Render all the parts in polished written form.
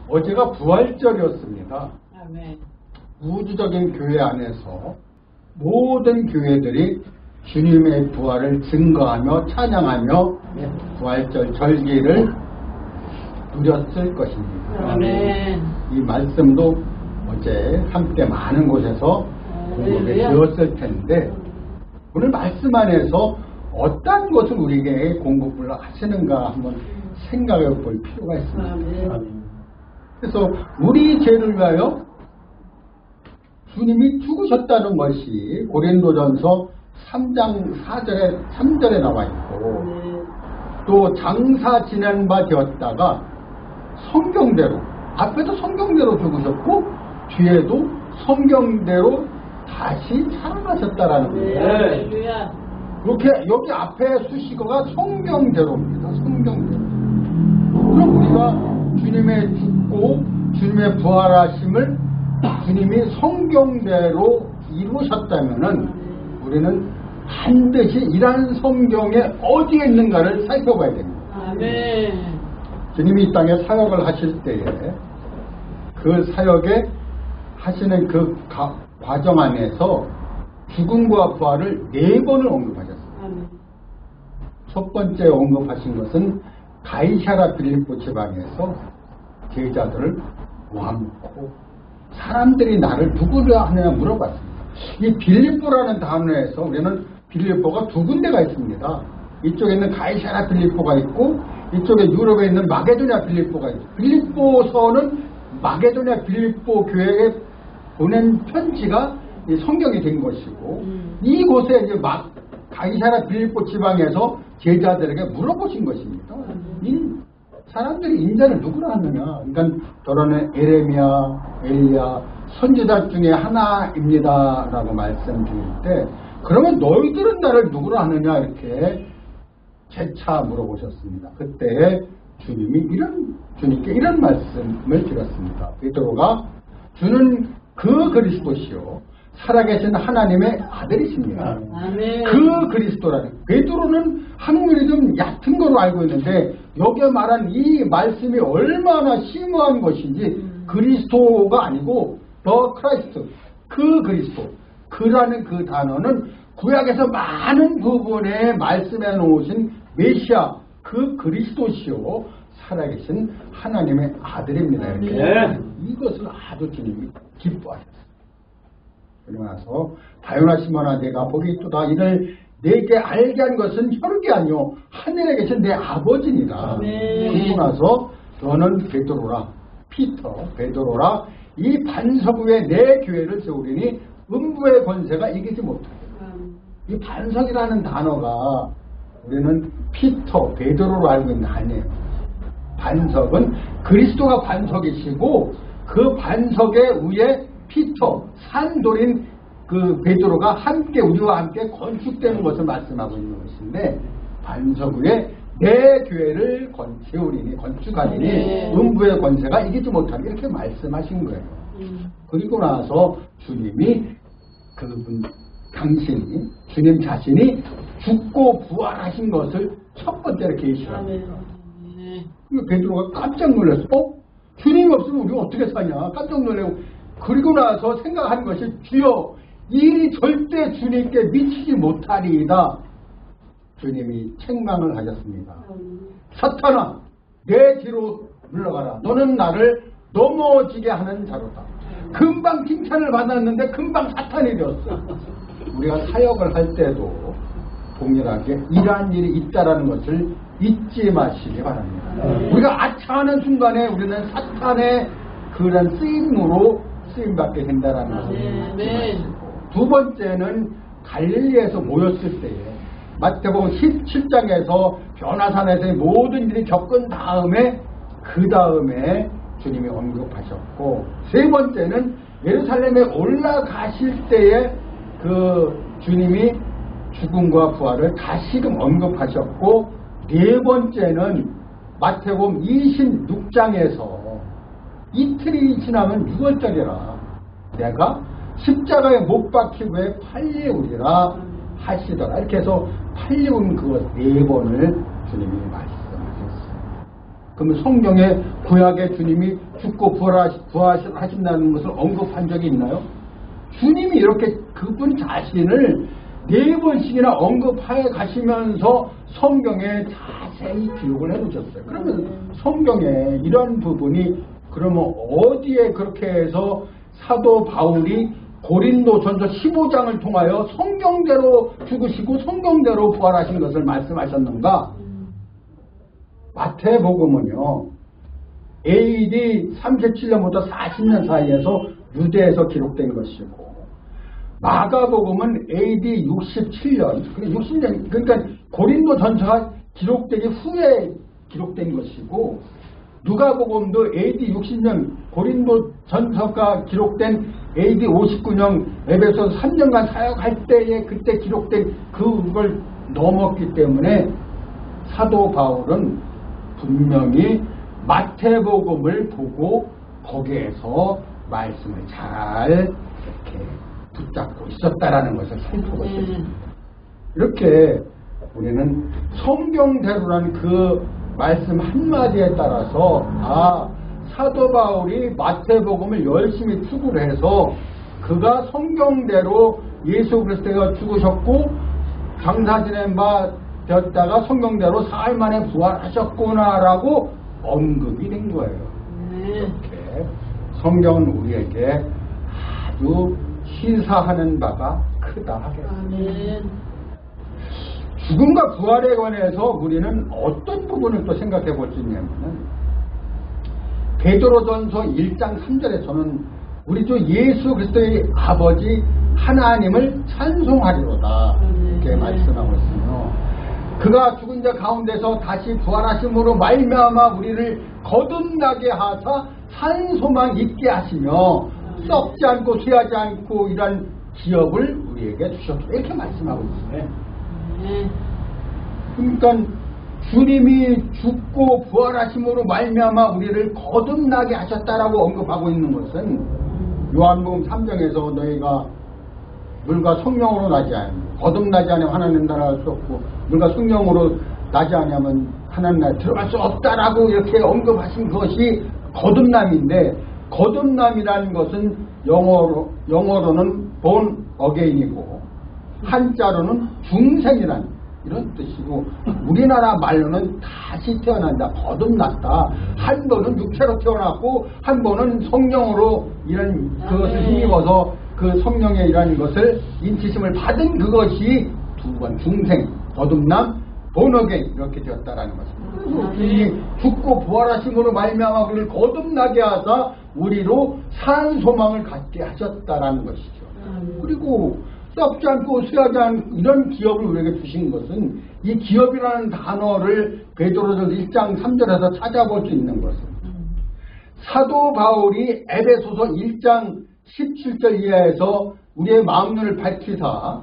어제가 부활절이었습니다. 아멘. 우주적인 교회 안에서 모든 교회들이 주님의 부활을 증거하며 찬양하며 부활절 절기를 누렸을 것입니다. 아멘. 이 말씀도 어제 함께 많은 곳에서 공부해 되었을 텐데 오늘 말씀 안에서 어떤 것을 우리에게 공부를 하시는가 한번 생각해 볼 필요가 있습니다. 아멘. 그래서 우리 죄를 위하여 주님이 죽으셨다는 것이 고린도전서 3장 4절에 3절에 나와 있고 또 장사 지낸 바 되었다가 성경대로 앞에도 성경대로 죽으셨고 뒤에도 성경대로 다시 살아나셨다라는 거예요. 이렇게 여기 앞에 수식어가 성경대로입니다. 성경대로. 그럼 우리가 주님의 죽고 주님의 부활하심을 주님이 성경대로 이루셨다면은 우리는 반드시 이러한 성경에 어디에 있는가를 살펴봐야 됩니다. 아멘. 주님이 이 땅에 사역을 하실 때에 그 사역에 하시는 그 과정 안에서 죽음과 부활을 4번을 언급하셨습니다. 아멘. 첫 번째 언급하신 것은 가이사라 빌립보 지방에서 제자들을 모아놓고 사람들이 나를 누구라 하느냐 물어봤습니다. 이 빌립보라는 단어에서 우리는 빌립보가 2군데가 있습니다. 이쪽에 있는 가이사라 빌립보가 있고 이쪽에 유럽에 있는 마게도냐 빌립보가 있고 빌립보서는 마게도냐 빌립보 교회에 보낸 편지가 성경이 된 것이고 이곳에 이제 가이사라 빌립보 지방에서 제자들에게 물어보신 것입니다. 이 사람들이 인자를 누구라 하느냐? 그러니까 더러는 에레미야, 엘리야 선지자 중에 하나입니다 라고 말씀드릴 때 그러면 너희들은 나를 누구라 하느냐 이렇게 재차 물어보셨습니다. 그때 주님께 이런 말씀을 드렸습니다. 베드로가 주는 그 그리스도시요 살아계신 하나님의 아들이십니다. 아멘. 그 그리스도라는 베드로는 한글이 좀 얕은 거로 알고 있는데 여기에 말한 이 말씀이 얼마나 심오한 것인지 그리스도가 아니고 더 크라이스트 그 그리스도 그라는 그 단어는 구약에서 많은 부분에 말씀해 놓으신 메시아 그 그리스도시요 살아계신 하나님의 아들입니다. 이렇게 이것을 아주 주님이 기뻐하셨어요. 그러고 나서 다요나 시몬아 내가 복이 있도다 이를 내게 알게 한 것은 혈육이 아니요 하늘에 계신 내 아버지니라. 그러고 나서 너는 베드로라 베드로라 이 반석 위에 내 교회를 세우리니 음부의 권세가 이기지 못하리라. 이 반석이라는 단어가 우리는 베드로로 알고 있는 아니에요. 반석은 그리스도가 반석이시고 그 반석의 위에 산돌인 그 베드로가 함께 우리와 함께 건축되는 것을 말씀하고 있는 것인데 반석 위에 내 교회를 세우리니 건축하리니 음부의 권세가 이기지 못하리 이렇게 말씀하신 거예요. 그리고 나서 주님이 당신이 주님 자신이 죽고 부활하신 것을 첫 번째로 계시합니다. 베드로가 깜짝 놀랐어. 주님이 없으면 우리가 어떻게 사냐 깜짝 놀래고 그리고 나서 생각하는 것이 주여 이 일이 절대 주님께 미치지 못하리이다. 주님이 책망을 하셨습니다. 사탄아 내 뒤로 물러가라. 너는 나를 넘어지게 하는 자로다. 금방 칭찬을 받았는데 금방 사탄이 되었어. 우리가 사역을 할 때도 동일하게 이러한 일이 있다라는 것을 잊지 마시기 바랍니다. 우리가 아차하는 순간에 우리는 사탄의 그런 쓰임으로 쓰임받게 된다라는 것을 잊지 마시고 두 번째는 갈릴리에서 모였을 때에 마태복음 17장에서 변화산에서의 모든 일이 겪은 다음에 그 다음에 주님이 언급하셨고 세 번째는 예루살렘에 올라가실 때에 그 주님이 죽음과 부활을 다시금 언급하셨고 네 번째는 마태복음 26장에서 이틀이 지나면 6월절이라 내가 십자가에 못 박히고 팔리우리라 하시더라. 이렇게 해서 팔리운 그것 4번을 주님이 말씀하셨어요. 그러면 성경에 구약의 주님이 죽고 부활하신다는 것을 언급한 적이 있나요? 주님이 이렇게 그분 자신을 4번씩이나 언급해 가시면서 성경에 자세히 기록을 해두셨어요. 그러면 성경에 이런 부분이 그러면 어디에 그렇게 해서 사도 바울이 고린도전서 15장을 통하여 성경대로 죽으시고 성경대로 부활하신 것을 말씀하셨는가? 마태복음은요, AD 37년부터 40년 사이에서 유대에서 기록된 것이고, 마가복음은 AD 67년, 60년, 그러니까 고린도전서가 기록되기 후에 기록된 것이고, 누가복음도 AD 60년, 고린도전서가 기록된 AD 59년 에베소서 3년간 사역할 때에 그때 기록된 그걸 넘었기 때문에 사도 바울은 분명히 마태복음을 보고 거기에서 말씀을 잘 이렇게 붙잡고 있었다라는 것을 살펴볼 수 있습니다. 이렇게 우리는 성경대로라는 그 말씀 한마디에 따라서 사도 바울이 마태복음을 열심히 추구를 해서 그가 성경대로 예수 그리스도가 죽으셨고 장사 지낸 바 되었다가 성경대로 사흘 만에 부활하셨구나라고 언급이 된 거예요. 이렇게 성경은 우리에게 아주 시사하는 바가 크다 하겠습니다. 죽음과 부활에 관해서 우리는 어떤 부분을 또 생각해 볼 수 있냐면은 베드로전서 1장 3절에서는 우리 주 예수 그리스도의 아버지 하나님을 찬송하리로다 이렇게 말씀하고 있으며, 그가 죽은 자 가운데서 다시 부활하심으로 말미암아 우리를 거듭나게 하사 산 소망 있게 하시며 썩지 않고 쇠하지 않고 이런 기업을 우리에게 주셨다 이렇게 말씀하고 있어요. 그러니까 주님이 죽고 부활하심으로 말미암아 우리를 거듭나게 하셨다라고 언급하고 있는 것은 요한복음 3장에서 너희가 물과 성령으로 나지 않으면 거듭나지 않으면 하나님 나라에 갈 수 없고 물과 성령으로 나지 않으면 하나님 나라에 들어갈 수 없다라고 이렇게 언급하신 것이 거듭남인데, 거듭남이라는 것은 영어로는 born again이고 한자로는 중생이라는 이런 뜻이고, 우리나라 말로는 다시 태어난다, 거듭났다. 한 번은 육체로 태어났고 한 번은 성령으로 이런 그것을 힘입어서 그 성령의 이런 것을 인치심을 받은 그것이 두 번 중생, 거듭남, 본어게인 이렇게 되었다라는 것입니다. 그래서 죽고 부활하심으로 말미암아 우리를 거듭나게 하사 우리로 산 소망을 갖게 하셨다라는 것이죠. 그리고 썩지 않고 쇠하지 않고 이런 기업을 우리에게 주신 것은, 이 기업이라는 단어를 베드로전서 1장 3절에서 찾아볼 수 있는 것은 사도 바울이 에베소서 1장 17절 이하에서 우리의 마음눈을 밝히사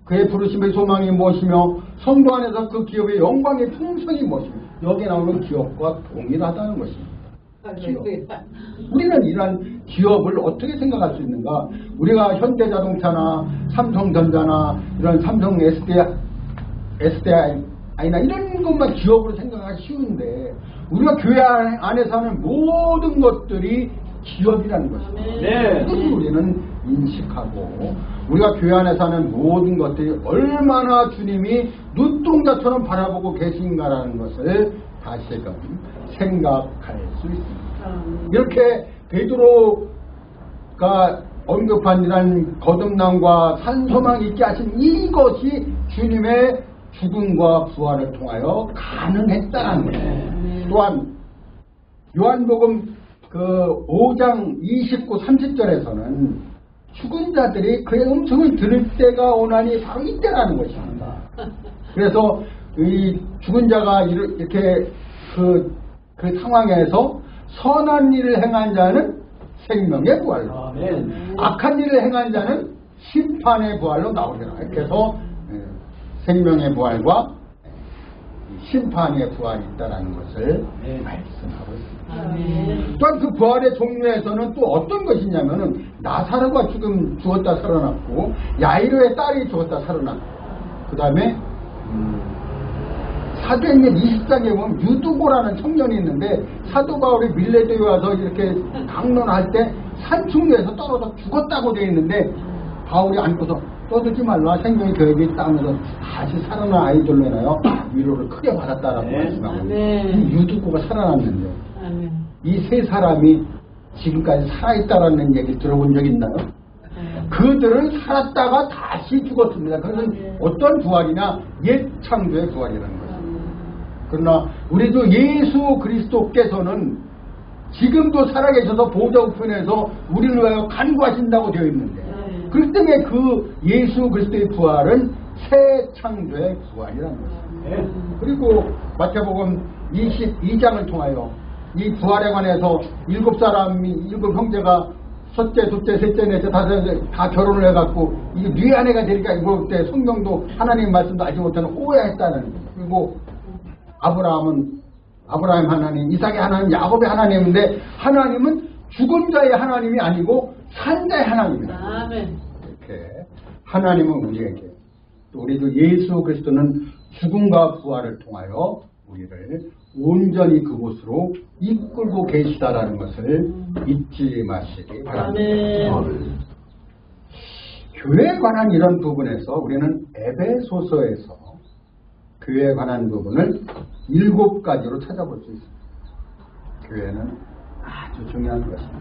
그의 부르심의 소망이 무엇이며 성도 안에서 그 기업의 영광의 풍성이 무엇이며, 여기 나오는 기업과 동일하다는 것입니다. 기업. 우리는 이러한 기업을 어떻게 생각할 수 있는가? 우리가 현대자동차나 삼성전자나 이런 삼성 SDI나 이런 것만 기업으로 생각하기 쉬운데, 우리가 교회 안에서 하는 모든 것들이 기업이라는 것입니다. 이것을 우리는 인식하고, 우리가 교회 안에서 하는 모든 것들이 얼마나 주님이 눈동자처럼 바라보고 계신가라는 것을 다시금 생각할 수 있습니다. 이렇게 베드로가 언급한 이런 거듭남과 산소망 있게 하신 이것이 주님의 죽음과 부활을 통하여 가능했다는 거예요. 또한 요한복음 그 5장 29, 30절에서는 죽은 자들이 그의 음성을 들을 때가 오나니 바로 이때라는 것입니다. 그래서 이 죽은 자가 이렇게 그 상황에서 선한 일을 행한 자는 생명의 부활로, 악한 일을 행한 자는 심판의 부활로 나오리라. 그래서 생명의 부활과 심판의 부활이 있다는 것을 말씀하고 있습니다. 또한 그 부활의 종류에서는 또 어떤 것이냐면은 나사로가 죽었다 살아났고, 야이로의 딸이 죽었다 살아났고, 그 다음에 사도행전 20장에 보면 유두고라는 청년이 있는데 사도 바울이 밀레도에 와서 이렇게 강론할 때 산중로에서 떨어져 죽었다고 되어 있는데 바울이 안고서 떠들지 말라 생명이 교회에 있다 하면서 다시 살아난 아이들로 인하여 위로를 크게 받았다라고 말씀하고 이 유두고가 살아났는데 이 세 사람이 지금까지 살아있다라는 얘기 들어본 적 있나요? 그들은 살았다가 다시 죽었습니다. 그것은 어떤 부활이냐? 옛 창조의 부활이라는 거죠. 그러나 우리도 예수 그리스도께서는 지금도 살아계셔서 보좌 우편에서 우리를 위하여 간구하신다고 되어 있는데 그렇기 때문에 그 예수 그리스도의 부활은 새 창조의 부활이라는 것입니다. 그리고 마태복음 22장을 통하여 이 부활에 관해서 7 형제가 첫째, 둘째, 셋째, 넷째, 다섯째 다 결혼을 해갖고 이게 네 아내가 되니까 이거 때 성경도 하나님 말씀도 알지 못하는 오해했다는 거예요. 그리고 아브라함 하나님, 이삭의 하나님, 야곱의 하나님인데 하나님은 죽은 자의 하나님이 아니고 산 자의 하나님이다. 아멘. 이렇게 하나님은 우리에게 또 우리도 예수 그리스도는 죽음과 부활을 통하여 우리를 온전히 그곳으로 이끌고 계시다라는 것을 잊지 마시기 바랍니다. 교회에 관한 이런 부분에서 우리는 에베소서에서 교회에 관한 부분을 7가지로 찾아볼 수 있습니다. 교회는 아주 중요한 것입니다.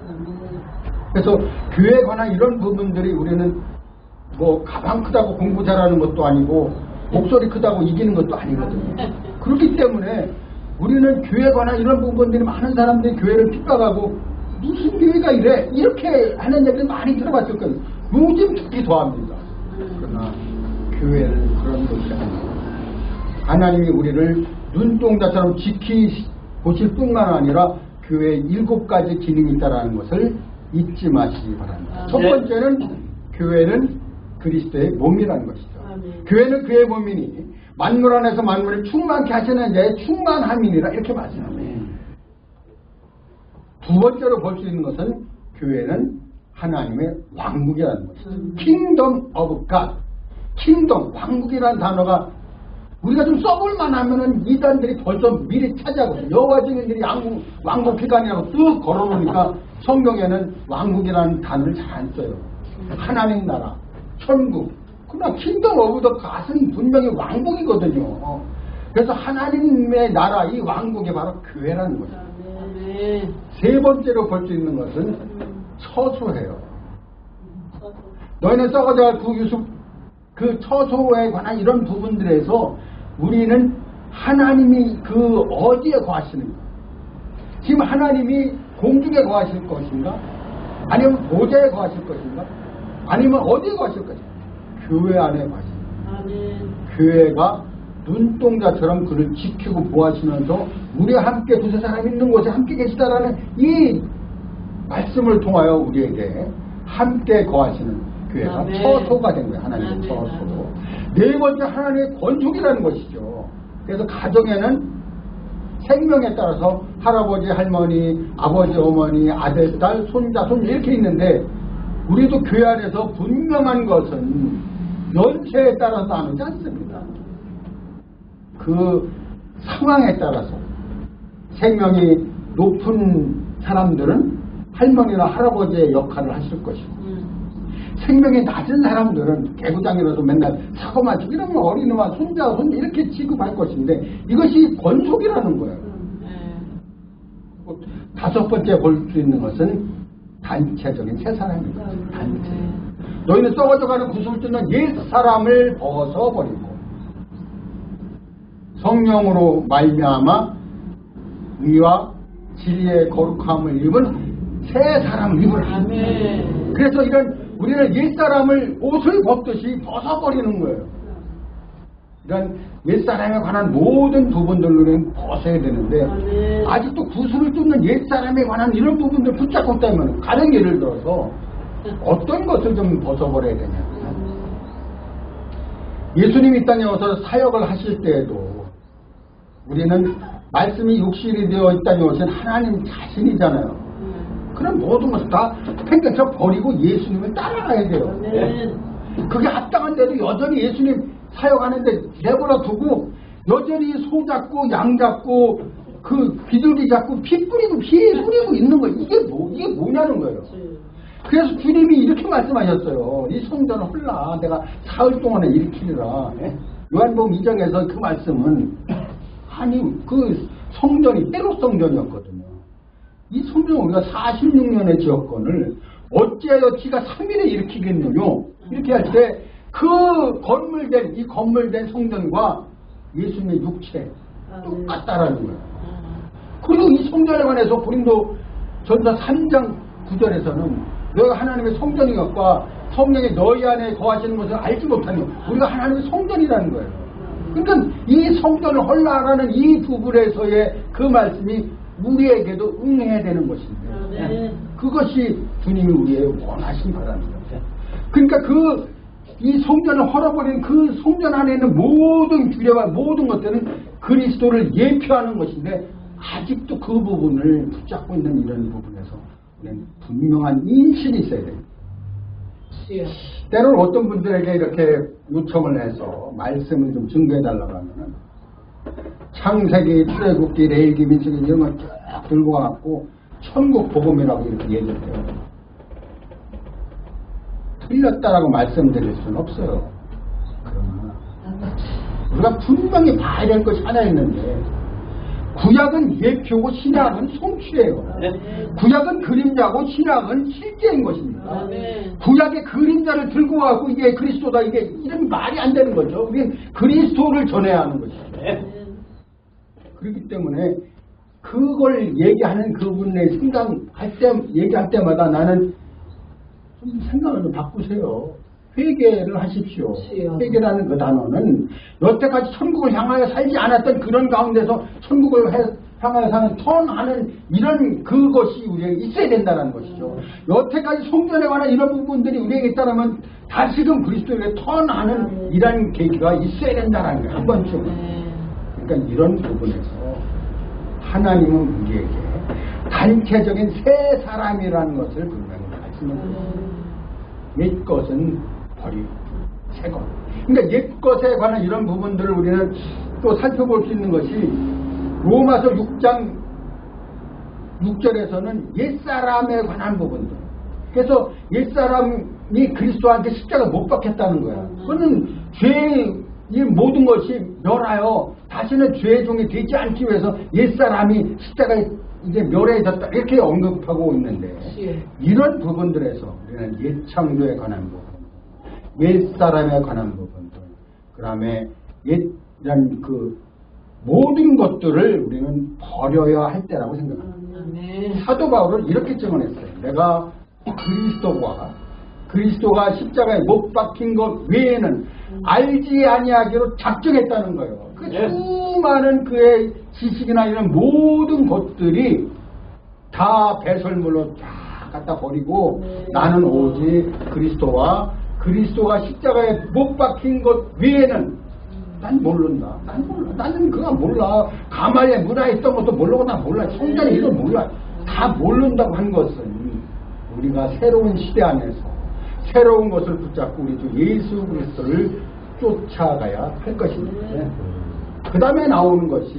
그래서 교회에 관한 이런 부분들이 우리는 뭐 가방 크다고 공부 잘하는 것도 아니고 목소리 크다고 이기는 것도 아니거든요. 그렇기 때문에 우리는 교회에 관한 이런 부분들이 많은 사람들이 교회를 핍박하고 무슨 교회가 이래 이렇게 하는 얘기를 많이 들어봤을 거예요. 요즘 특히 더합니다. 그러나 교회는 그런 것이 아니에요. 하나님이 우리를 눈동자처럼 지키보실 뿐만 아니라 교회에 7가지 기능이 있다는 것을 잊지 마시기 바랍니다. 첫 번째는 교회는 그리스도의 몸이라는 것이죠. 교회는 그의 몸이니 만물 안에서 만물을 충만케 하시는 자의 충만함이니라 이렇게 말씀합니다. 두 번째로 볼 수 있는 것은 교회는 하나님의 왕국이라는 것이죠. Kingdom of God. Kingdom, 왕국이라는 단어가 우리가 좀 써볼만 하면은 이단들이 벌써 미리 차지하거든요. 여호와 증인들이 왕국 기관이라고 쓱 걸어놓으니까 성경에는 왕국이라는 단어를 잘 안 써요. 하나님 나라, 천국. 그러나 킹덤 오브 더 갓은 분명히 왕국이거든요. 그래서 하나님의 나라, 이 왕국이 바로 교회라는 거죠. 세 번째로 볼 수 있는 것은 처소예요. 너희는 썩어져갈 그 처소에 관한 이런 부분들에서 우리는 하나님이 그 어디에 거하시는가? 지금 하나님이 공중에 거하실 것인가? 아니면 보좌에 거하실 것인가? 아니면 어디에 거하실 것인가? 교회 안에 거하십니다. 교회가 눈동자처럼 그를 지키고 보호하시면서 우리와 함께 두세 사람 있는 곳에 함께 계시다라는 이 말씀을 통하여 우리에게 함께 거하시는 교회가 처소가 된 거예요. 하나님의 처소. 네 번째 하나님의 권속이라는 것이죠. 그래서 가정에는 생명에 따라서 할아버지, 할머니, 아버지, 어머니, 아들, 딸, 손자, 손녀 이렇게 있는데 우리도 교회 안에서 분명한 것은 연세에 따라서 나누지 않습니다. 그 상황에 따라서 생명이 높은 사람들은 할머니나 할아버지의 역할을 하실 것이고 생명이 낮은 사람들은 개구장이라도 맨날 사고만 치고 이러면 어린이와 손자, 손녀 이렇게 취급할 것인데 이것이 권속이라는 거예요. 다섯 번째 볼 수 있는 것은 단체적인 세 사람입니다. 단체. 너희는 썩어져가는 구속을 쫓는 옛 사람을 벗어버리고 성령으로 말미암아 의와 진리의 거룩함을 입은 새 사람을 입으라. 그래서 우리는 옛사람을 옷을 벗듯이 벗어버리는 거예요. 이런 옛사람에 관한 모든 부분들을 벗어야 되는데 아직도 구슬을 쫓는 옛사람에 관한 이런 부분들 붙잡고 있다면 가령 예를 들어서 어떤 것을 좀 벗어버려야 되냐. 예수님이 이 땅에 와서 사역을 하실 때에도 우리는 말씀이 육신이 되어 있다는 것은 하나님 자신이잖아요. 그런 모든 것을 다 팽개쳐 버리고 예수님을 따라가야 돼요. 그게 합당한데도 여전히 예수님 사역하는데 내버려 두고 여전히 소 잡고 양 잡고 그 비둘기 잡고 피 뿌리고 있는 거 이게 뭐냐는 거예요. 그래서 주님이 이렇게 말씀하셨어요. 이 성전을 헐라 내가 사흘 동안에 일으키리라. 요한복음 2장에서 그 말씀은 아니 그 성전이 때로 성전이었거든요. 이 성전을 우리가 46년의 지역권을 어찌하여 지가 3일에 일으키겠느냐 이렇게 할 때 그 건물된 성전과 예수님의 육체 똑같다라는 거예요. 그리고 이 성전에 관해서 고린도 전서 3장 9절에서는 너희가 하나님의 성전이었과 성령이 너희 안에 거하시는 것을 알지 못하니 우리가 하나님의 성전이라는 거예요. 그러니까 이 성전을 헐라라는 이 부분에서의 그 말씀이 우리에게도 응해야 되는 것인데 그것이 주님이 우리의 원하신 바라는 거죠. 그러니까 이 성전을 헐어버린 그 성전 안에 있는 모든 규례와 모든 것들은 그리스도를 예표하는 것인데 아직도 그 부분을 붙잡고 있는 이런 부분에서 우리는 분명한 인식이 있어야 돼요. 때로는 어떤 분들에게 이렇게 요청을 해서 말씀을 좀 증거해달라고 하면은 창세기, 출애굽기, 레위기, 민수기 이런 걸 쫙 들고 와갖고 천국 복음이라고 이렇게 얘기를 해요. 틀렸다라고 말씀드릴 수는 없어요. 그러나 우리가 분명히 봐야 될 것이 하나 있는데 구약은 예표고 신약은 성취예요. 구약은 그림자고 신약은 실제인 것입니다. 구약의 그림자를 들고 와서 이게 그리스도다 이게 이런 말이 안 되는 거죠. 우리는 그리스도를 전해야 하는 것이죠. 그렇기 때문에 그걸 얘기하는 그분의 얘기할 때마다 나는 좀 생각을 좀 바꾸세요. 회개를 하십시오. 회개라는 그 단어는 여태까지 천국을 향하여 살지 않았던 그런 가운데서 천국을 향하여 사는 턴하는 이런 그것이 우리에게 있어야 된다는 것이죠. 여태까지 성전에 관한 이런 부분들이 우리에게 있다면 다시금 그리스도에게 턴하는 이런 계기가 있어야 된다는 거예요. 한 번쯤은. 그러니까 이런 부분에서 하나님은 우리에게 단체적인 새 사람이라는 것을 분명히 말씀을 드립니다. 옛 것은 버리고 새 것. 그러니까 옛 것에 관한 이런 부분들을 우리는 또 살펴볼 수 있는 것이 로마서 6장 6절에서는 옛사람에 관한 부분들. 그래서 옛사람이 그리스도한테 십자가 못 박혔다는 거야. 그거는 죄의 이 모든 것이 멸하여 다시는 죄의 종이 되지 않기 위해서 옛사람이 십자가에 이제 멸해졌다 이렇게 언급하고 있는데 이런 부분들에서 우리는 옛창조에 관한 부분, 옛사람에 관한 부분들, 그 다음에 옛이란 그 모든 것들을 우리는 버려야 할 때라고 생각합니다. 사도 바울은 이렇게 증언했어요. 내가 그리스도가 십자가에 못 박힌 것 외에는 알지 아니하기로 작정했다는 거예요. 그 수많은 그의 지식이나 이런 모든 것들이 다 배설물로 쫙 갖다 버리고 나는 오직 그리스도가 십자가에 못 박힌 것 외에는 난 모른다. 난 몰라. 나는 그거 몰라. 가말리에 문화했던 것도 모르고 나 몰라. 성전이 이거 몰라. 다 모른다고 한 것은 우리가 새로운 시대 안에서 새로운 것을 붙잡고 우리 주 예수 그리스도를 쫓아가야 할 것입니다. 그 다음에 나오는 것이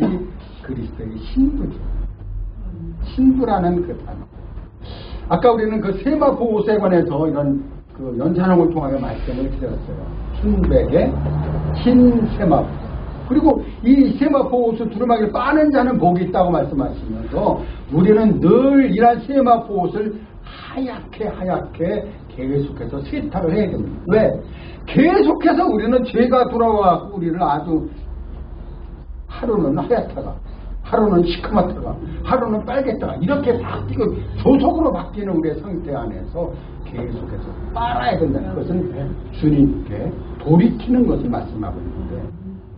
그리스도의 신부죠. 신부라는 그 단어. 아까 우리는 그 세마포옷에 관해서 이런 그 연산홍을 통하여 말씀을 드렸어요. 흰백의 흰세마포. 그리고 이 세마포옷을 두루마기를 빠는 자는 복이 있다고 말씀하시면서 우리는 늘 이런 세마포옷을 하얗게 계속해서 세탁을 해야 됩니다. 왜? 계속해서 우리는 죄가 돌아와서 우리를 아주 하루는 하얗다가 하루는 시커멓다가 하루는 빨갰다가 이렇게 바뀌고 조속으로 바뀌는 우리의 상태 안에서 계속해서 빨아야 된다는 것은 주님께 돌이키는 것을 말씀하고 있는데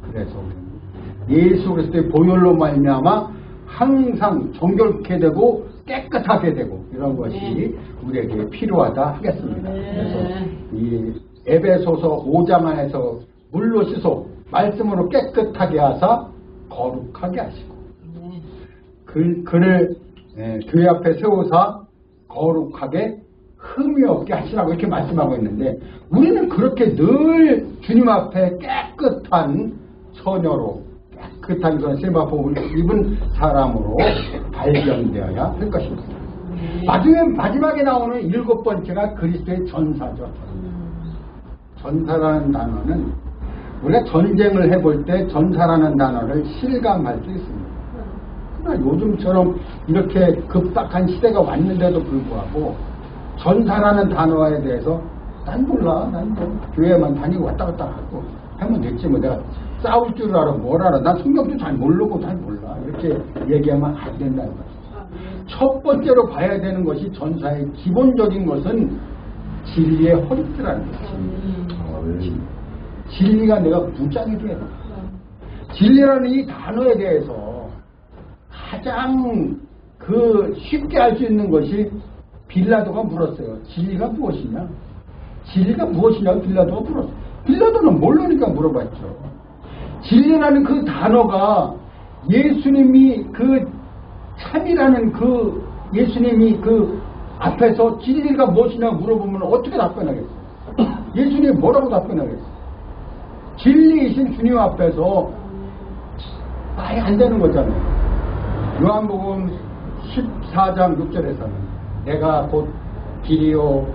그래서 우리는 예수 그리스도의 보혈로 말미암아 항상 정결케 되고 깨끗하게 되고 이런 것이 우리에게 필요하다 하겠습니다. 그래서 이 에베소서 5장 안에서 물로 씻어 말씀으로 깨끗하게 하사 거룩하게 하시고 그를 교회 앞에 세우사 거룩하게 흠이 없게 하시라고 이렇게 말씀하고 있는데 우리는 그렇게 늘 주님 앞에 깨끗한 처녀로 깨끗한 그 세마포를 입은 사람으로 발견되어야 할 것입니다. 마지막에 나오는 7번째가 그리스도의 전사죠. 전사라는 단어는 우리가 전쟁을 해볼 때 전사라는 단어를 실감할 수 있습니다. 그러나 요즘처럼 이렇게 급박한 시대가 왔는데도 불구하고 전사라는 단어에 대해서 난 몰라. 난 뭐 교회만 다니고 왔다 갔다 하고 하면 됐지 뭐 내가 싸울 줄 알아 뭘 알아. 난 성경도 잘 모르고 잘 몰라. 이렇게 얘기하면 안 된다는 거죠. 첫 번째로 봐야 되는 것이 전사의 기본적인 것은 진리의 허리띠라는 거지. 진리가 내가 무장이 돼요. 진리라는 이 단어에 대해서 가장 쉽게 알 수 있는 것이 빌라도가 물었어요. 진리가 무엇이냐? 진리가 무엇이냐고 빌라도가 물었어요. 빌라도는 모르니까 물어봤죠. 진리라는 그 단어가 예수님이 참이라는 예수님이 앞에서 진리가 무엇이냐고 물어보면 어떻게 답변하겠어요? 예수님이 뭐라고 답변하겠어요? 진리이신 주님 앞에서 말이 안 되는 거잖아요. 요한복음 14장 6절에서는 내가 곧 길이요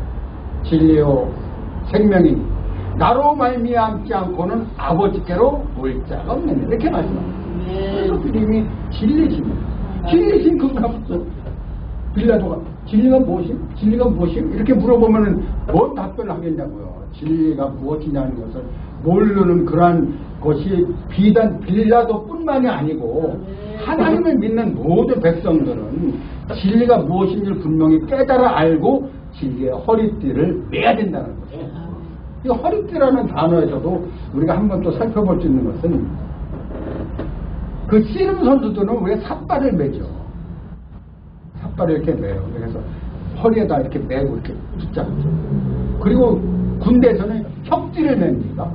진리요 생명이니 나로 말미암지 않고는 아버지께로 올 자가 없느니라 이렇게 말씀합니다. 그래서 주님이 진리십니다. 진리신 그분 앞에서 빌라도가 진리가 무엇임? 진리가 무엇임? 이렇게 물어보면 뭔 답변을 하겠냐고요. 진리가 무엇이냐는 것을 모르는 그러한 것이 비단 빌라도뿐만이 아니고 하나님을 믿는 모든 백성들은 진리가 무엇인지를 분명히 깨달아 알고 진리의 허리띠를 매야 된다는 거죠. 이 허리띠라는 단어에서도 우리가 한번 또 살펴볼 수 있는 것은 그 씨름 선수들은 왜 삿발을 매죠? 삿발을 이렇게 매요. 그래서 허리에다 이렇게 매고 이렇게 붙잡죠. 그리고 군대에서는 혁띠를 맵니다.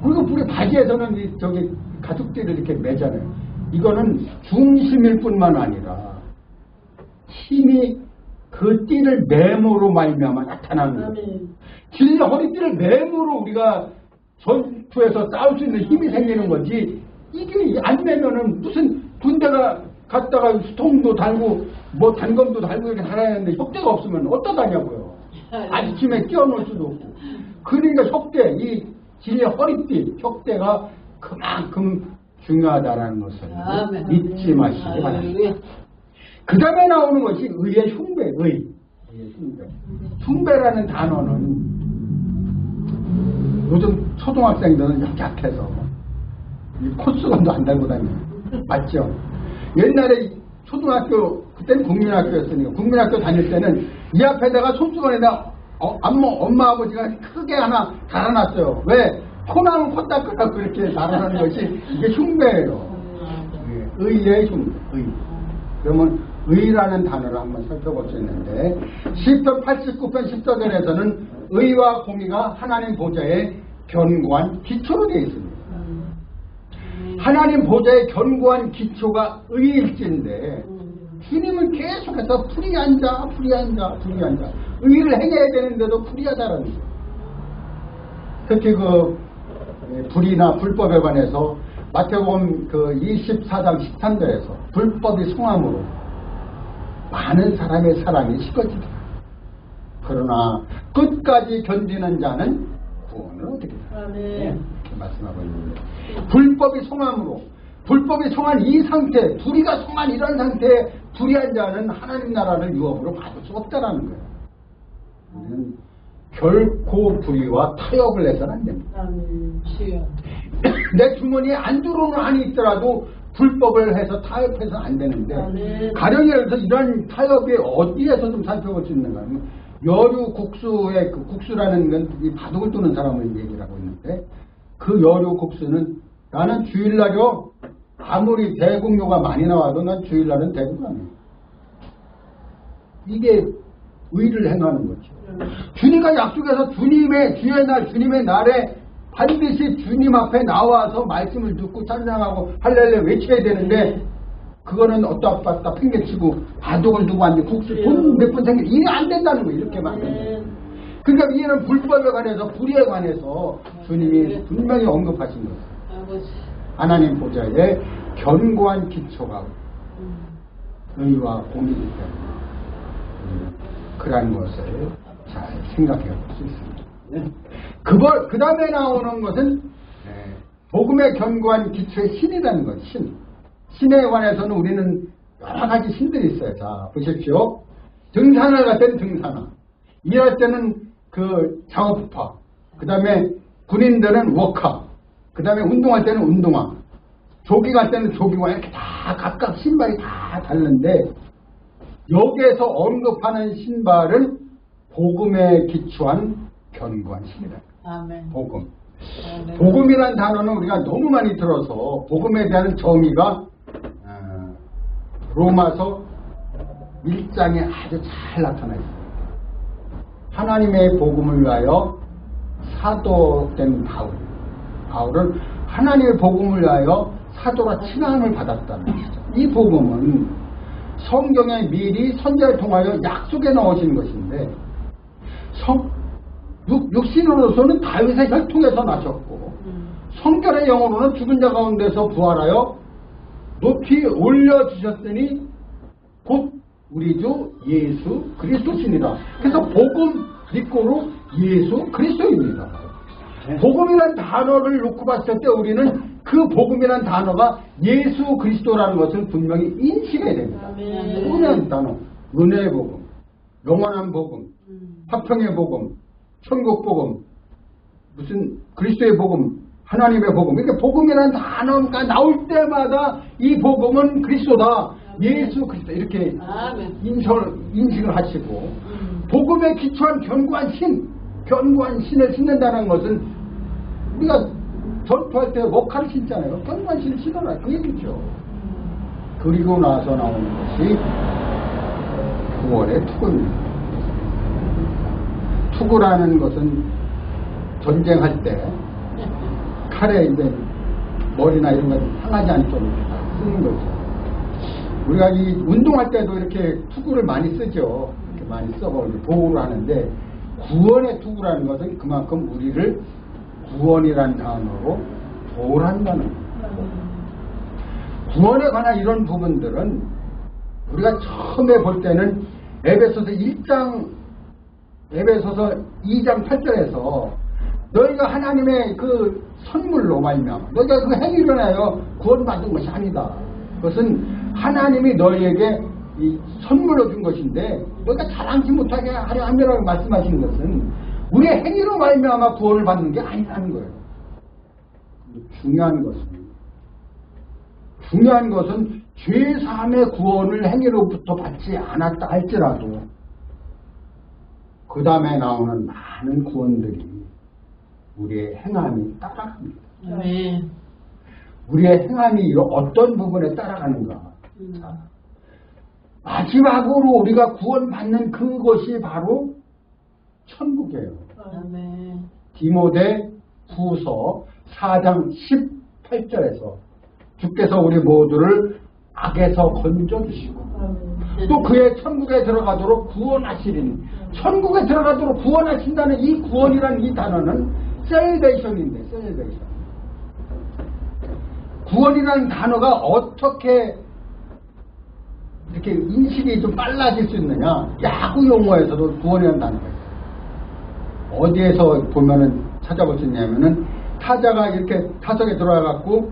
그리고 우리 바지에서는 저기 가죽띠를 이렇게 매잖아요. 이거는 중심일 뿐만 아니라 힘이 그 띠를 매므로 말미암아 나타나는 거예요. 진리 허리띠를 매므로 우리가 전투에서 싸울 수 있는 힘이 생기는 거지. 이게 안 매면은 무슨 군대가 갔다가 수통도 달고 뭐 단검도 달고 이렇게 달아야하는데 혁대가 없으면 어디다 다냐고요. 아침에 끼워놓을 수도 없고. 그러니까 혁대, 이 진리의 허리띠, 혁대가 그만큼 중요하다는 것을 잊지 마시기 바랍니다. 그 다음에 나오는 것이 의의 흉배, 의의 흉배. 흉배라는 단어는 요즘 초등학생들은 약해서 코스건도 안 달고 다녀요. 맞죠? 옛날에 초등학교, 그때는 국민학교였으니까 국민학교 다닐 때는 이 앞에다가 손수건에다 엄마 아버지가 크게 하나 달아놨어요. 왜? 코나면 코 닦으라고 그렇게 달아놓는 것이 이게 흉배예요. 의의 흉배. 의. 그러면 의라는 단어를 한번 살펴볼 수 있는데 시편 89편 14절에서는 의와 공의가 하나님 보좌의 견고한 기초로 되어 있습니다. 하나님 보좌의 견고한 기초가 의일진데 주님은 계속해서 불의한자 의를 행해야 되는데도 불의하다라는 거예요. 특히 불의나 불법에 관해서 마태복음 24장 13절에서 불법이 성함으로 많은 사람의 사랑이 식어지다. 그러나 끝까지 견디는 자는 구원을 얻게 된다. 이렇게 말씀하고 있는데 불법이 성함으로 불법이 성한 이 상태, 불의가 성한 이런 상태에 불의한 자는 하나님 나라를 유업으로 받을 수 없다라는 거예요. 우리는 결코 불의와 타협을 해서는 안 됩니다. 내 주머니에 안 들어오는 한이 있더라도 불법을 해서 타협해서는 안 되는데 가령 예를 들어서 이런 타협이 어디에서 좀 살펴볼 수 있는가 하면 여류 국수의 국수라는 건 이 바둑을 두는 사람을 얘기를 하고 있는데 그 여류 국수는 나는 주일날요 아무리 대국료가 많이 나와도 난 주일날은 대국 안 해요. 이게 의를 행하는 거죠. 주님과 약속해서 주의 날 주님의 날에 반드시 주님 앞에 나와서 말씀을 듣고 찬양하고 할렐루야 외쳐야 되는데 그거는 어떠 팽개치고 바둑을 두고 앉아 국수 돈 몇 푼 생겨 일이 안 된다는 거예요. 이렇게 말하면. 그러니까 이는 불법에 관해서 불의에 관해서 주님이 분명히 언급하신 거예요. 하나님 보좌에 견고한 기초가 의와 공이기 때문에 그러한 것을 잘 생각해 볼 수 있습니다. 그 다음에 나오는 것은 복음의 견고한 기초의 신이라는 것. 신에 관해서는 우리는 여러 가지 신들이 있어요. 자, 보십시오. 등산을 갈 때는 등산화, 일할 때는 그 작업파, 그 다음에 군인들은 워커, 그 다음에 운동할 때는 운동화, 조기 갈 때는 조기화, 이렇게 다 각각 신발이 다 다른데 여기에서 언급하는 신발은 복음에 기초한 견고한 신이다. 아멘. 복음. 아멘. 복음이란 단어는 우리가 너무 많이 들어서 복음에 대한 정의가 로마서 1장에 아주 잘 나타나 있습니다. 하나님의 복음을 위하여 사도된 바울은 하나님의 복음을 위하여 사도가 칭함을 받았다는 것이죠. 이 복음은 성경에 미리 선지자를 통하여 약속해 넣으신 것인데 육신으로서는 다윗의 혈통에서 나셨고 성결의 영으로는 죽은 자 가운데서 부활하여 높이 올려주셨으니 곧 우리 주 예수 그리스도시니라. 그래서 복음 믿고로 예수 그리스도입니다. 복음이라는 단어를 놓고 봤을 때 우리는 그 복음이라는 단어가 예수 그리스도라는 것을 분명히 인식해야 됩니다. 은혜의 단어, 은혜의 복음, 영원한 복음, 화평의 복음, 천국 복음, 무슨 그리스도의 복음, 하나님의 복음. 이렇게 복음이라는 단어가 나올 때마다 이 복음은 그리스도다, 예수 그리스도 이렇게 인식을 하시고 복음에 기초한 견고한 신을 신는다는 것은 우리가 전투할 때 목칼을 신잖아요. 견고한 신을 신어라 그 얘기죠. 그리고 나서 나오는 것이 구원의 투구입니다. 투구라는 것은 전쟁할 때 칼에 이제 머리나 이런 거 상하지 않도록 쓰는 거죠. 우리가 이 운동할 때도 이렇게 투구를 많이 쓰죠. 이렇게 많이 써서 보호를 하는데 구원의 투구라는 것은 그만큼 우리를 구원이라는 단어로 보호한다는 거예요. 구원에 관한 이런 부분들은 우리가 처음에 볼 때는 에베소서 2장 8절에서 너희가 하나님의 그 선물로 말미암아 너희가 그 행위로 인하여 구원받은 것이 아니다. 그것은 하나님이 너희에게 이 선물로 준 것인데 너희가 자랑치 못하게 하려 함이라고 말씀하시는 것은 우리의 행위로 말미암아 구원을 받는 게 아니라는 거예요. 중요한 것은 죄사함의 구원을 행위로부터 받지 않았다 할지라도 그 다음에 나오는 많은 구원들이 우리의 행함이 따라갑니다. 네. 우리의 행함이 어떤 부분에 따라가는가. 자, 마지막으로 우리가 구원받는 그것이 바로 천국이에요. 아멘. 디모데 후서 4장 18절에서 주께서 우리 모두를 악에서 건져주시고 또 그의 천국에 들어가도록 구원하시리니 천국에 들어가도록 구원하신다는 이 구원이라는 이 단어는 셀베이션인데 셀베이션. 구원이라는 단어가 어떻게 이렇게 인식이 좀 빨라질 수 있느냐. 야구 용어에서도 구원이라는 단어가 있어요. 어디에서 보면은 찾아볼 수 있냐면은 타자가 이렇게 타석에 들어와갖고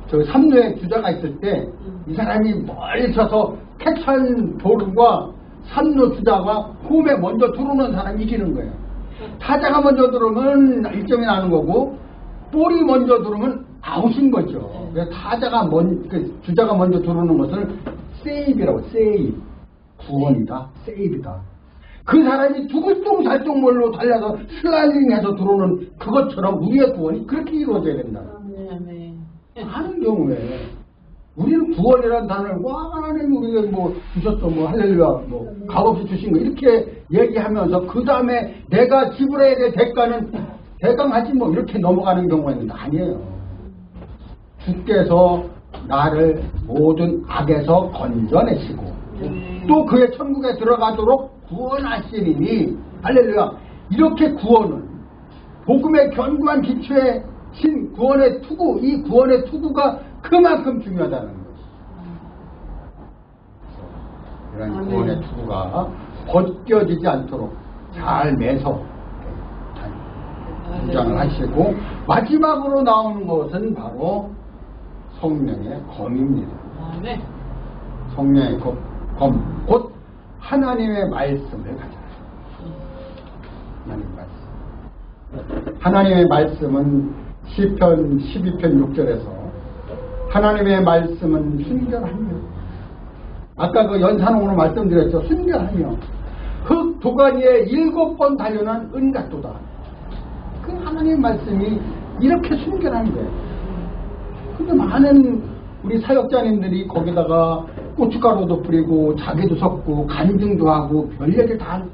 저 3루에 주자가 있을 때 이 사람이 멀리 서서 캐치한 볼과 3루 주자가 홈에 먼저 들어오는 사람이 이기는 거예요. 타자가 먼저 들어오면 1점이 나는 거고 볼이 먼저 들어오면 아웃인 거죠. 그래서 주자가 먼저 들어오는 것을 세이브라고. 세이브. 구원이다. 세이브다. 그 사람이 두글똥살똥몰로 달려서 슬라이딩해서 들어오는 그것처럼 우리의 구원이 그렇게 이루어져야 된다. 하는 경우에 우리는 구원이라는 단어를 하나님 우리가 뭐 주셨어 뭐 할렐루야 뭐 값없이 주신 거 이렇게 얘기하면서 그 다음에 내가 지불해야 될 대가는 대강하지 뭐 이렇게 넘어가는 경우가 있는데 아니에요. 주께서 나를 모든 악에서 건져내시고 또 그의 천국에 들어가도록 구원하시리니 할렐루야. 이렇게 구원은 복음의 견고한 기초에 구원의 투구, 이 구원의 투구가 그만큼 중요하다는 것이. 이런 아멘. 구원의 투구가 벗겨지지 않도록 잘 매서 주장을 하시고, 마지막으로 나오는 것은 바로 성령의 검입니다. 아멘. 성령의 검, 곧 하나님의 말씀을 가져라. 하나님의 말씀. 하나님의 말씀은 시편 12편 6절에서 하나님의 말씀은 순결하며, 아까 그 연산홍으로 말씀드렸죠. 순결하며 흙 도가니에 7번 단련한 은 같도다. 그 하나님의 말씀이 이렇게 순결한 거예요. 근데 많은 우리 사역자님들이 거기다가 고춧가루도 뿌리고 자기도 섞고 간증도 하고 별얘기 다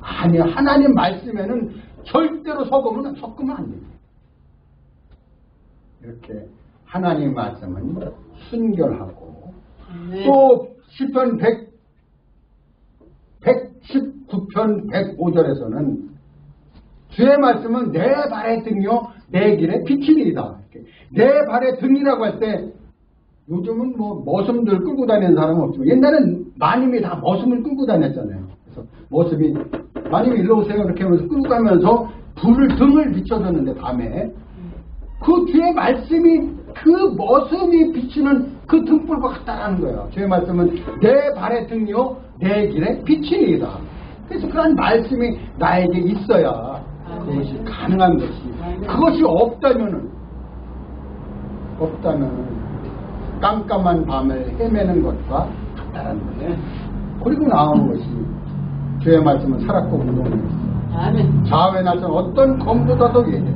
아니야. 하나님 말씀에는 절대로 섞으면 안 돼요. 이렇게 하나님 말씀은 순결하고, 네. 또 시편 119편 105절에서는 주의 말씀은 내 발의 등이요 내 길의 빛이니이다. 내 발의 등이라고 할 때, 요즘은 뭐 머슴들 끌고 다니는 사람은 없지만 옛날엔 마님이 다 머슴을 끌고 다녔잖아요. 그래서 머슴이 마님이 일로 오세요 이렇게 하면서 끌고 가면서 등을 비춰줬는데, 밤에 그 뒤에 말씀이 그 머슴이 비치는 그 등불과 같다라는 거예요. 주의 말씀은 내 발의 등이요 내 길의 빛이니이다. 그래서 그런 말씀이 나에게 있어야 그것이 가능한 것이, 그것이 없다면은 깜깜한 밤을 헤매는 것과 같다라는 거예요. 그리고 나오는 것이 주의 말씀은 살았고 운동을 했어. 좌우의 날선 어떤 검보다도 예대.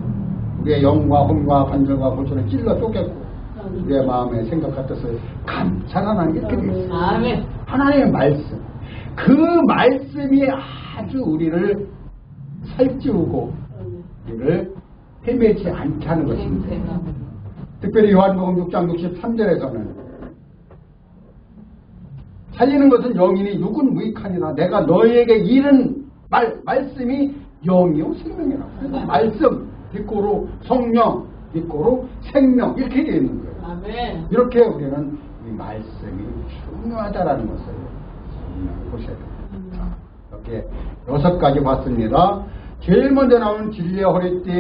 우리의 영과 혼과 관절과 골절을 찔러 쪼개고 우리의 마음의 생각과 뜻을 살아나는 게 이렇게 되어 있어요. 하나님의 말씀, 그 말씀이 아주 우리를 살찌우고 우리를 헤매지 않게 하는 것입니다. 특별히 요한복음 6장 63절에서는 살리는 것은 영이니 육은 무익하니라. 내가 너희에게 이른 말씀이 영이요 생명이라. 말씀, 뒷고로 성령, 뒷고로 생명, 이렇게 되어 있는 거예요. 아멘. 이렇게 우리는 이 말씀이 중요하다라는 것을 보셔야 됩니다. 이렇게 6가지 봤습니다. 제일 먼저 나오는 진리의 허리띠,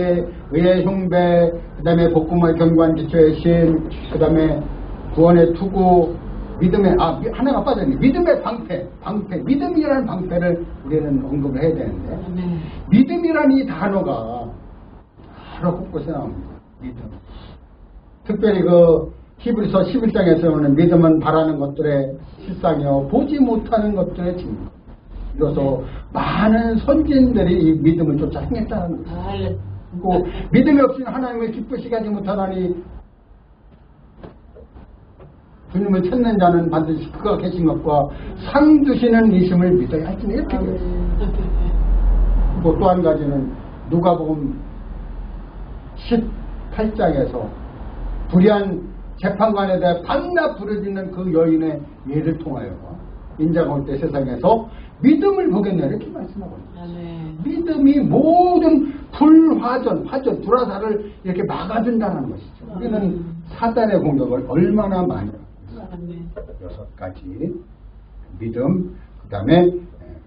의의 흉배, 그 다음에 복음의 견고한 기초의 신, 그 다음에 구원의 투구, 믿음의, 하나가 빠졌네. 믿음의 방패. 믿음이라는 방패를 우리는 언급을 해야 되는데, 믿음이라는 이 단어가 바로 곳곳에 나옵니다. 믿음. 특별히 그 히브리서 11장에서는 믿음은 바라는 것들의 실상이요 보지 못하는 것들의 증거. 그래서 많은 선진들이 이 믿음을 쫓아 행했다는 거예요. 그리고 믿음이 없이는 하나님을 기쁘시게 하지 못하나니 주님을 찾는 자는 반드시 그가 계신 것과 상 주시는 이심을 믿어야 할지는 이렇게 돼요. 또 한 가지는 누가복음 18장에서 불의한 재판관에 대해 밤낮 부르짖는 그 여인의 예를 통하여 인자가 올 때 세상에서 믿음을 보겠냐 이렇게 말씀하고 있습니다. 믿음이 모든 불화전, 불화살을 이렇게 막아준다는 것이죠. 우리는 사단의 공격을 얼마나 많이 하고 있습니다. 6가지 믿음, 그 다음에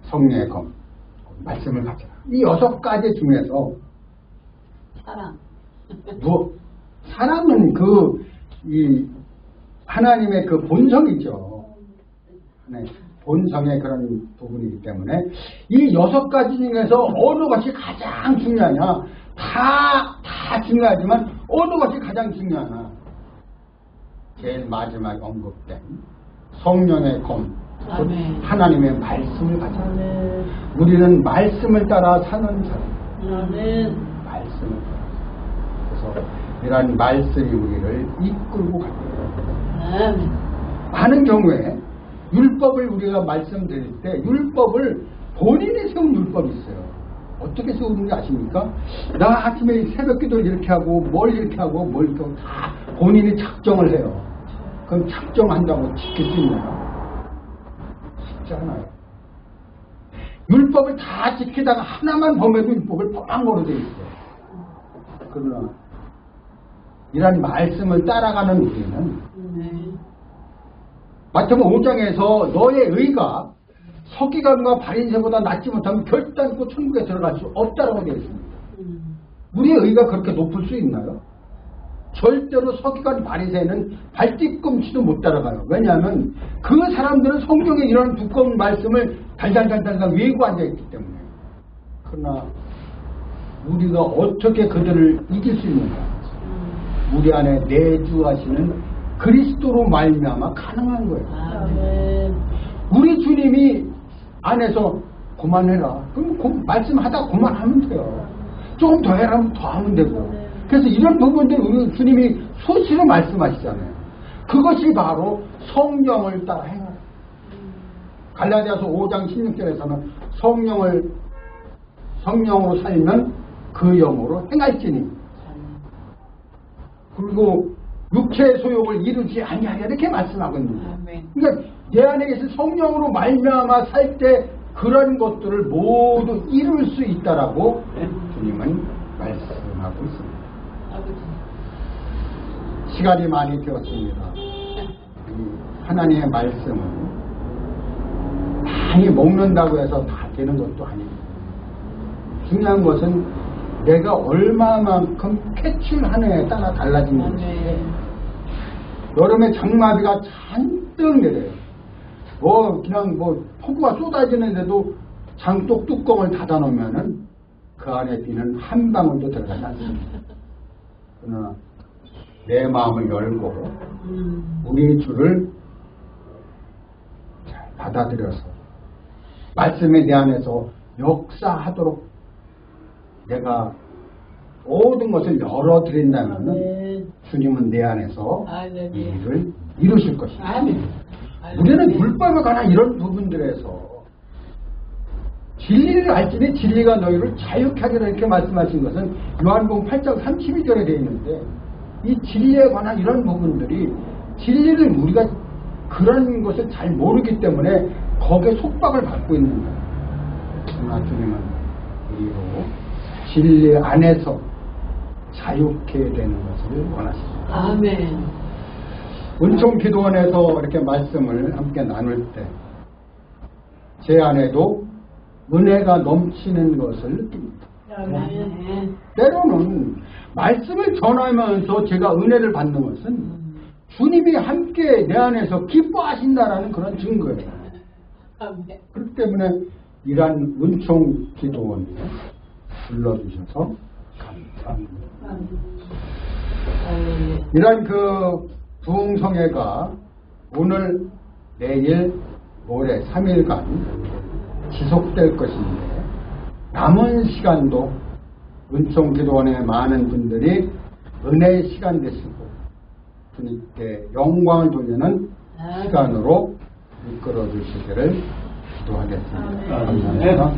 성령의 검, 말씀을 가져라. 이 6가지 중에서 사랑은 이 하나님의 그 본성이죠. 본성의 그런 부분이기 때문에 이 6가지 중에서 어느 것이 가장 중요하냐? 다 중요하지만 어느 것이 가장 중요하냐? 제일 마지막에 언급된 성령의 검, 하나님의 말씀을 가져라. 우리는 말씀을 따라 사는 사람. 말씀을 따라. 그래서 이러한 말씀이 우리를 이끌고 갑니다. 많은 경우에 율법을 우리가 말씀드릴 때 율법을 본인이 세운 율법이 있어요. 어떻게 세우는지 아십니까? 나 아침에 새벽 기도를 이렇게 하고 뭘 이렇게 하고 뭘 이렇게 하고 다 본인이 작정을 해요. 그럼 작정한다고 지킬 수 있나요? 쉽지 않아요. 율법을 다 지키다가 하나만 범해도 율법을 범한 거로 돼 있어요. 그러나 이런 말씀을 따라가는 우리는 네. 마태복음 5장에서 너의 의가 서기관과 바리새보다 낫지 못하면 결단코 천국에 들어갈 수 없다라고 되어 있습니다. 우리의 의가 그렇게 높을 수 있나요? 절대로 서기관 바리새는 발뒤꿈치도 못 따라가요. 왜냐하면 그 사람들은 성경에 이런 두꺼운 말씀을 달달달달 외우고 앉아있기 때문에. 그러나 우리가 어떻게 그들을 이길 수 있는가? 우리 안에 내주하시는 그리스도로 말미암아 가능한 거예요. 아멘. 우리 주님이 안에서 그만해라. 그럼 말씀하다 그만하면 돼요. 조금 더 해라 하면 더 하면 되고. 그래서 이런 부분들 우리 주님이 수시로 말씀하시잖아요. 그것이 바로 성령을 따라 행하라. 갈라디아서 5장 16절에서는 성령으로 살면 그 영으로 행할지니 그리고 육체의 소욕을 이루지 아니하리라 이렇게 말씀하고 있는 거예요. 그러니까 내 안에 계신 성령으로 말미암아 살 때 그런 것들을 모두 이룰 수 있다라고 주님은 말씀하고 있습니다. 시간이 많이 되었습니다. 하나님의 말씀은 많이 먹는다고 해서 다 되는 것도 아닙니다. 중요한 것은 내가 얼마만큼 캐치하느냐에 따라 달라지는 것인데 여름에 장마비가 잔뜩 내려요. 그냥 폭우가 쏟아지는데도 장독 뚜껑을 닫아놓으면은 그 안에 비는 한 방울도 들어가지 않습니다. 그러나 내 마음을 열고 우리 주를 잘 받아들여서 말씀에 내 안에서 역사하도록 내가 모든 것을 열어드린다면 주님은 내 안에서 이 일을 이루실 것입니다. 우리는 율법에 관한 이런 부분들에서 진리를 알지니 진리가 너희를 자유케 하리라 이렇게 말씀하신 것은 요한복음 8장 32절에 되어 있는데 이 진리에 관한 이런 부분들이 진리를 우리가 그런 것을 잘 모르기 때문에 거기에 속박을 받고 있는 거예요. 그러나 주님은 우리로 진리 안에서 자유케 되는 것을 원하십니다. 아멘. 은총기도원에서 이렇게 말씀을 함께 나눌 때 제 안에도 은혜가 넘치는 것을 느낍니다. 아멘. 때로는 말씀을 전하면서 제가 은혜를 받는 것은 주님이 함께 내 안에서 기뻐하신다라는 그런 증거예요. 아멘. 그렇기 때문에 이러한 은총기도원에 불러주셔서 감사합니다. 이러한 그 부흥성회가 오늘, 내일, 모레 3일간 지속될 것인데 남은 시간도 은총기도원의 많은 분들이 은혜의 시간 되시고 주님께 영광을 돌리는 시간으로 이끌어 주시기를 기도하겠습니다. 감사합니다.